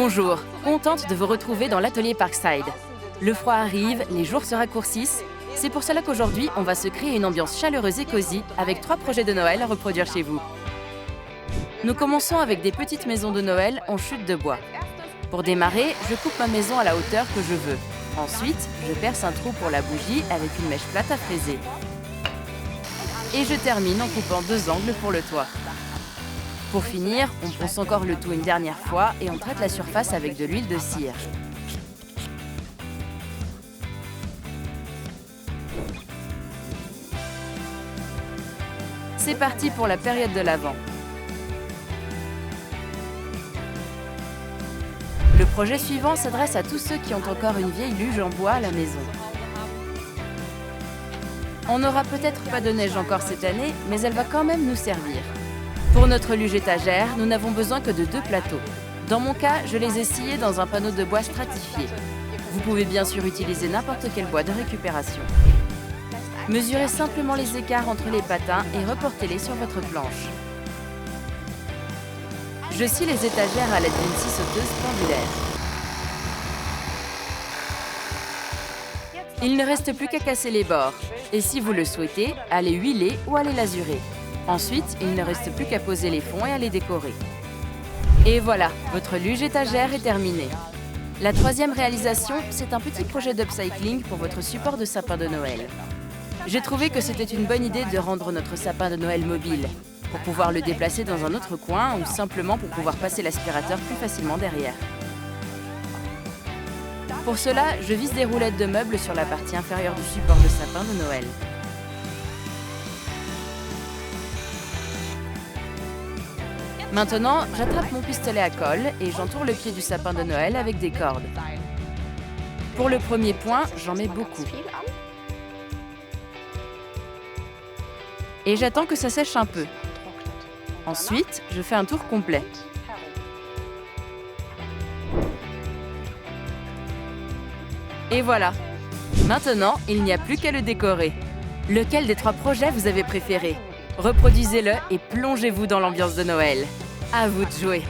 Bonjour, contente de vous retrouver dans l'atelier Parkside. Le froid arrive, les jours se raccourcissent. C'est pour cela qu'aujourd'hui, on va se créer une ambiance chaleureuse et cosy avec 3 projets de Noël à reproduire chez vous. Nous commençons avec des petites maisons de Noël en chute de bois. Pour démarrer, je coupe ma maison à la hauteur que je veux. Ensuite, je perce un trou pour la bougie avec une mèche plate à fraiser. Et je termine en coupant 2 angles pour le toit. Pour finir, on ponce encore le tout une dernière fois et on traite la surface avec de l'huile de cire. C'est parti pour la période de l'Avent. Le projet suivant s'adresse à tous ceux qui ont encore une vieille luge en bois à la maison. On n'aura peut-être pas de neige encore cette année, mais elle va quand même nous servir. Pour notre luge étagère, nous n'avons besoin que de 2 plateaux. Dans mon cas, je les ai sciés dans un panneau de bois stratifié. Vous pouvez bien sûr utiliser n'importe quel bois de récupération. Mesurez simplement les écarts entre les patins et reportez-les sur votre planche. Je scie les étagères à l'aide d'une scie sauteuse pendulaire. Il ne reste plus qu'à casser les bords. Et si vous le souhaitez, à les huiler ou à les lasurer. Ensuite, il ne reste plus qu'à poser les fonds et à les décorer. Et voilà, votre luge étagère est terminée. La 3e réalisation, c'est un petit projet d'upcycling pour votre support de sapin de Noël. J'ai trouvé que c'était une bonne idée de rendre notre sapin de Noël mobile, pour pouvoir le déplacer dans un autre coin ou simplement pour pouvoir passer l'aspirateur plus facilement derrière. Pour cela, je visse des roulettes de meubles sur la partie inférieure du support de sapin de Noël. Maintenant, j'attrape mon pistolet à colle et j'entoure le pied du sapin de Noël avec des cordes. Pour le premier point, j'en mets beaucoup. Et j'attends que ça sèche un peu. Ensuite, je fais un tour complet. Et voilà. Maintenant, il n'y a plus qu'à le décorer. Lequel des 3 projets vous avez préféré? Reproduisez-le et plongez-vous dans l'ambiance de Noël. À vous de jouer.